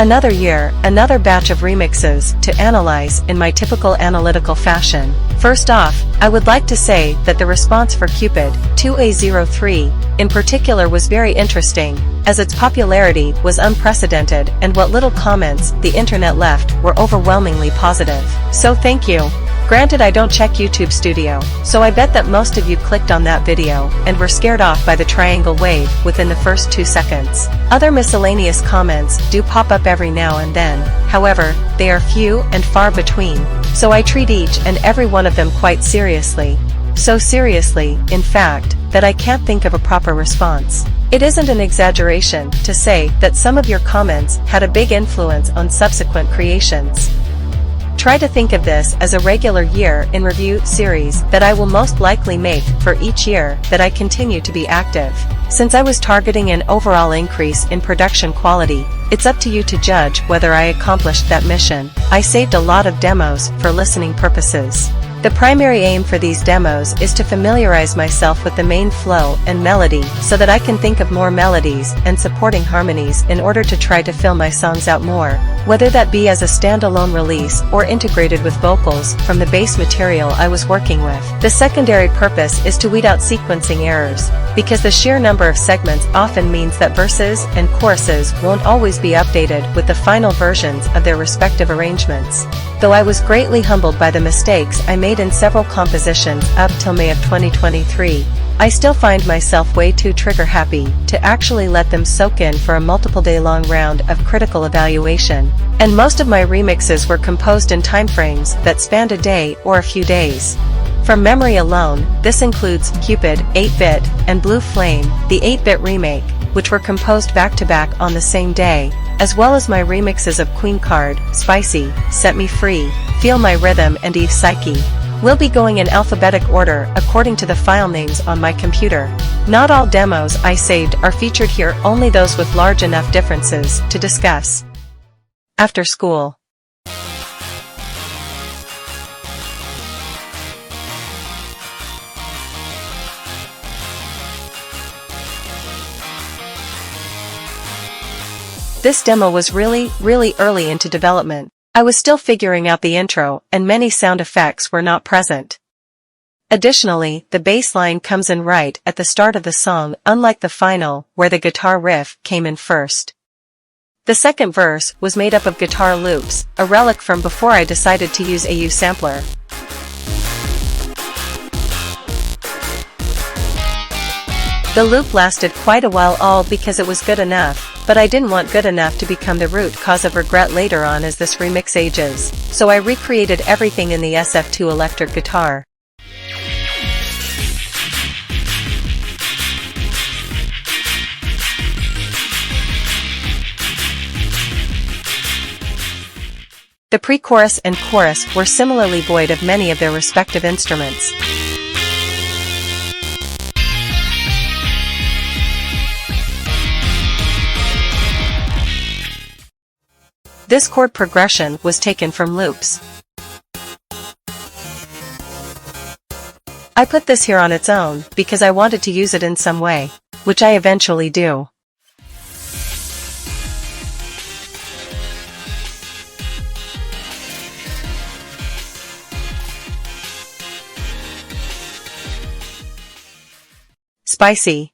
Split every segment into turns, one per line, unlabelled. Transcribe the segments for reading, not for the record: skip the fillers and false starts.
Another year, another batch of remixes to analyze in my typical analytical fashion. First off, I would like to say that the response for Cupid 2A03 in particular was very interesting, as its popularity was unprecedented and what little comments the internet left were overwhelmingly positive. So thank you. Granted, I don't check YouTube Studio, so I bet that most of you clicked on that video and were scared off by the triangle wave within the first 2 seconds. Other miscellaneous comments do pop up every now and then, however, they are few and far between, so I treat each and every one of them quite seriously. So seriously, in fact, that I can't think of a proper response. It isn't an exaggeration to say that some of your comments had a big influence on subsequent creations. Try to think of this as a regular year in review series that I will most likely make for each year that I continue to be active. Since I was targeting an overall increase in production quality, it's up to you to judge whether I accomplished that mission. I saved a lot of demos for listening purposes. The primary aim for these demos is to familiarize myself with the main flow and melody so that I can think of more melodies and supporting harmonies in order to try to fill my songs out more, whether that be as a standalone release or integrated with vocals from the base material I was working with. The secondary purpose is to weed out sequencing errors, because the sheer number of segments often means that verses and choruses won't always be updated with the final versions of their respective arrangements. Though I was greatly humbled by the mistakes I made in several compositions up till May of 2023, I still find myself way too trigger happy to actually let them soak in for a multiple day long round of critical evaluation, and most of my remixes were composed in timeframes that spanned a day or a few days. From memory alone, this includes Cupid 8-bit and Blue Flame, the 8-bit remake, which were composed back-to-back on the same day, as well as my remixes of Queen Card, Spicy, Set Me Free, Feel My Rhythm and Eve Psyche. We'll be going in alphabetic order according to the file names on my computer. Not all demos I saved are featured here, only those with large enough differences to discuss. After school. This demo was really early into development. I was still figuring out the intro, and many sound effects were not present. Additionally, the bass line comes in right at the start of the song, unlike the final, where the guitar riff came in first. The second verse was made up of guitar loops, a relic from before I decided to use a U sampler. The loop lasted quite a while, all because it was good enough, but I didn't want good enough to become the root cause of regret later on as this remix ages, so I recreated everything in the SF2 electric guitar. The pre-chorus and chorus were similarly void of many of their respective instruments. This chord progression was taken from loops. I put this here on its own because I wanted to use it in some way, which I eventually do. Spicy.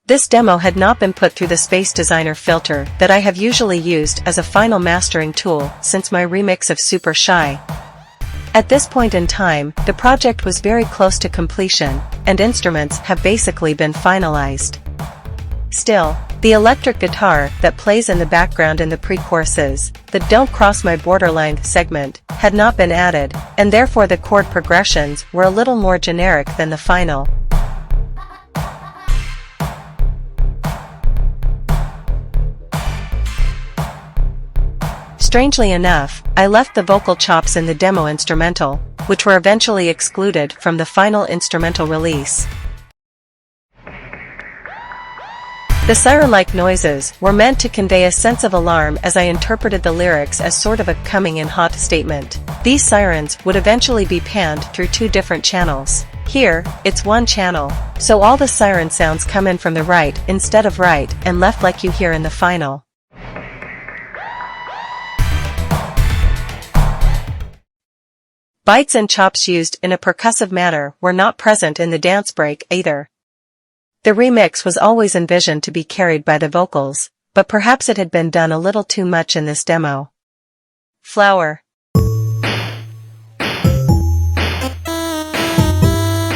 This demo had not been put through the Space Designer filter that I have usually used as a final mastering tool since my remix of Super Shy. At this point in time, the project was very close to completion, and instruments have basically been finalized. Still, the electric guitar that plays in the background in the pre-choruses, that don't cross my borderline segment, had not been added, and therefore the chord progressions were a little more generic than the final. Strangely enough, I left the vocal chops in the demo instrumental, which were eventually excluded from the final instrumental release. The siren-like noises were meant to convey a sense of alarm, as I interpreted the lyrics as sort of a coming-in hot statement. These sirens would eventually be panned through 2 different channels. Here, it's one channel, so all the siren sounds come in from the right instead of right and left like you hear in the final. Bites and chops used in a percussive manner were not present in the dance break either. The remix was always envisioned to be carried by the vocals, but perhaps it had been done a little too much in this demo. Flower.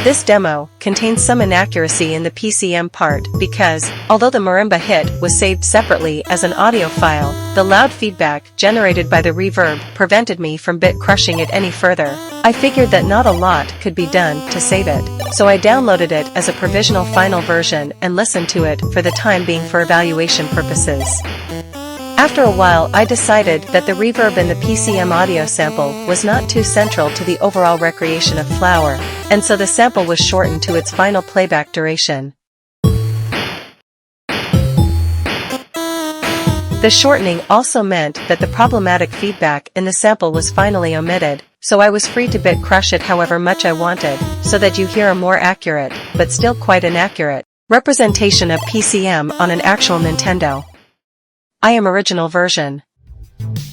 This demo contains some inaccuracy in the PCM part because, although the marimba hit was saved separately as an audio file, the loud feedback generated by the reverb prevented me from bit crushing it any further. I figured that not a lot could be done to save it, so I downloaded it as a provisional final version and listened to it for the time being for evaluation purposes. After a while I decided that the reverb in the PCM audio sample was not too central to the overall recreation of Flower, and so the sample was shortened to its final playback duration. The shortening also meant that the problematic feedback in the sample was finally omitted, so I was free to bit crush it however much I wanted, so that you hear a more accurate, but still quite inaccurate, representation of PCM on an actual Nintendo. I am original version.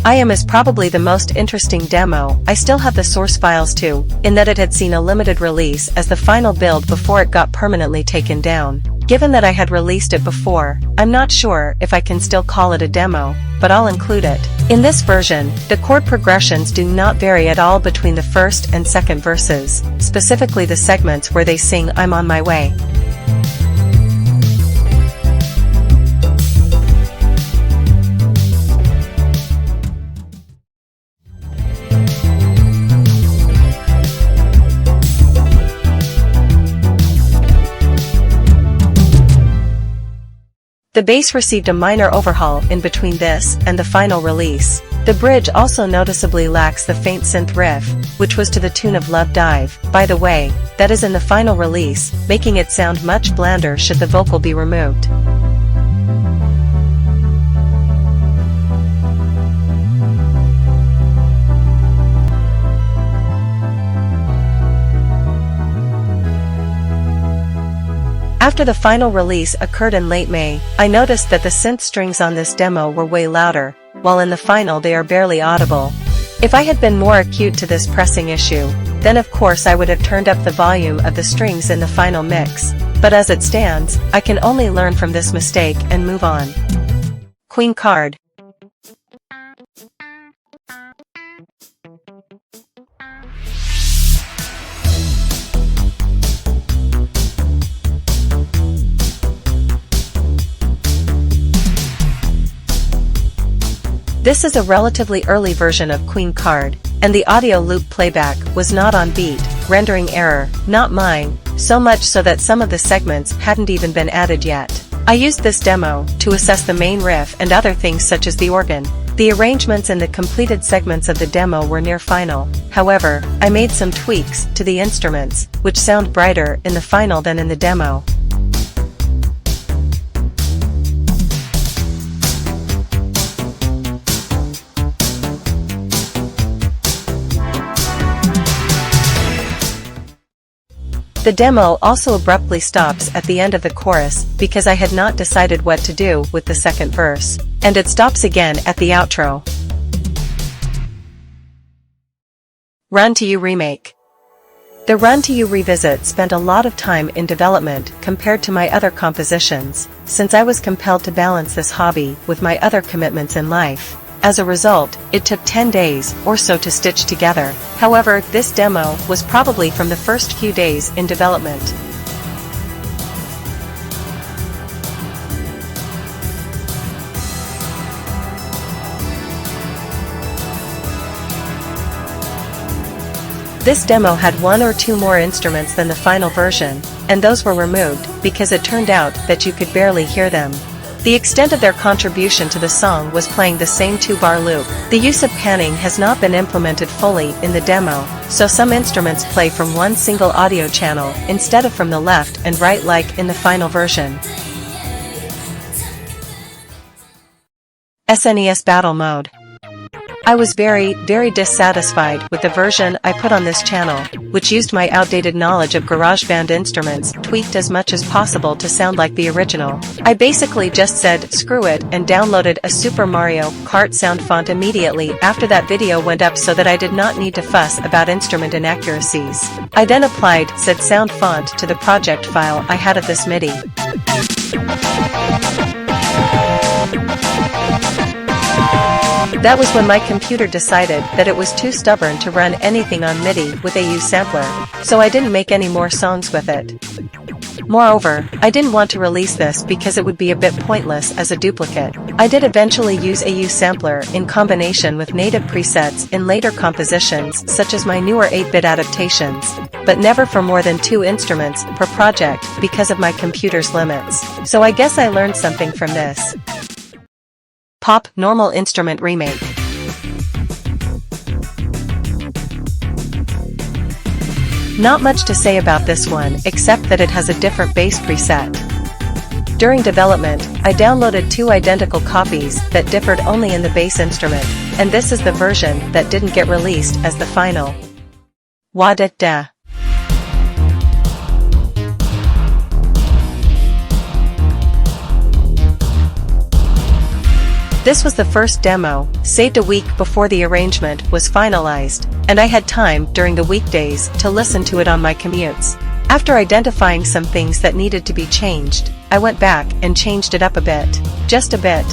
I am is probably the most interesting demo. I still have the source files too, in that it had seen a limited release as the final build before it got permanently taken down. Given that I had released it before, I'm not sure if I can still call it a demo, but I'll include it. In this version, the chord progressions do not vary at all between the first and second verses, specifically the segments where they sing "I'm on my way." The bass received a minor overhaul in between this and the final release. The bridge also noticeably lacks the faint synth riff, which was to the tune of Love Dive, by the way, that is in the final release, making it sound much blander should the vocal be removed. After the final release occurred in late May, I noticed that the synth strings on this demo were way louder, while in the final they are barely audible. If I had been more acute to this pressing issue, then of course I would have turned up the volume of the strings in the final mix, but as it stands, I can only learn from this mistake and move on. Queen card. This is a relatively early version of Queen Card, and the audio loop playback was not on beat, rendering error, not mine, so much so that some of the segments hadn't even been added yet. I used this demo to assess the main riff and other things such as the organ. The arrangements and the completed segments of the demo were near final, however, I made some tweaks to the instruments, which sound brighter in the final than in the demo. The demo also abruptly stops at the end of the chorus because I had not decided what to do with the second verse, and it stops again at the outro. Run to You remake. The Run to You revisit spent a lot of time in development compared to my other compositions, since I was compelled to balance this hobby with my other commitments in life. As a result, it took 10 days or so to stitch together. However, this demo was probably from the first few days in development. This demo had one or two more instruments than the final version, and those were removed because it turned out that you could barely hear them. The extent of their contribution to the song was playing the same 2-bar loop. The use of panning has not been implemented fully in the demo, so some instruments play from one single audio channel instead of from the left and right like in the final version. SNES Battle Mode. I was very dissatisfied with the version I put on this channel, which used my outdated knowledge of GarageBand instruments tweaked as much as possible to sound like the original. I basically just said screw it and downloaded a Super Mario Kart sound font immediately after that video went up so that I did not need to fuss about instrument inaccuracies. I then applied said sound font to the project file I had of this MIDI. That was when my computer decided that it was too stubborn to run anything on MIDI with AU sampler, so I didn't make any more songs with it. Moreover, I didn't want to release this because it would be a bit pointless as a duplicate. I did eventually use AU sampler in combination with native presets in later compositions such as my newer 8-bit adaptations, but never for more than 2 instruments per project because of my computer's limits. So I guess I learned something from this. Pop normal instrument remake. Not much to say about this one except that it has a different bass preset. During development, I downloaded 2 identical copies that differed only in the bass instrument, and this is the version that didn't get released as the final. Wa-da-da. This was the first demo, saved a week before the arrangement was finalized, and I had time during the weekdays to listen to it on my commutes. After identifying some things that needed to be changed, I went back and changed it up a bit. Just a bit.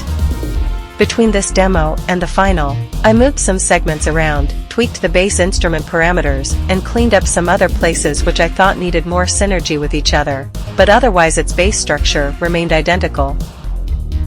Between this demo and the final, I moved some segments around, tweaked the bass instrument parameters, and cleaned up some other places which I thought needed more synergy with each other, but otherwise its bass structure remained identical.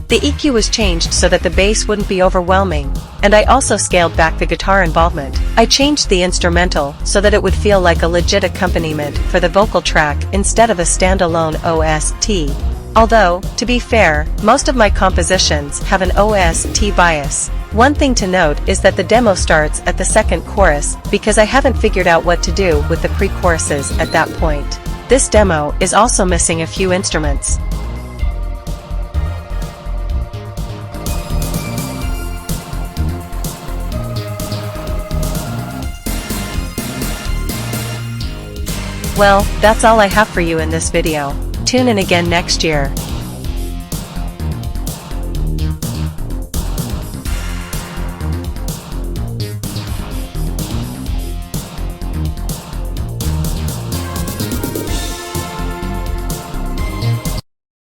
The EQ was changed so that the bass wouldn't be overwhelming, and I also scaled back the guitar involvement. I changed the instrumental so that it would feel like a legit accompaniment for the vocal track instead of a standalone OST. Although, to be fair, most of my compositions have an OST bias. One thing to note is that the demo starts at the second chorus because I haven't figured out what to do with the pre-choruses at that point. This demo is also missing a few instruments. Well, that's all I have for you in this video. Tune in again next year.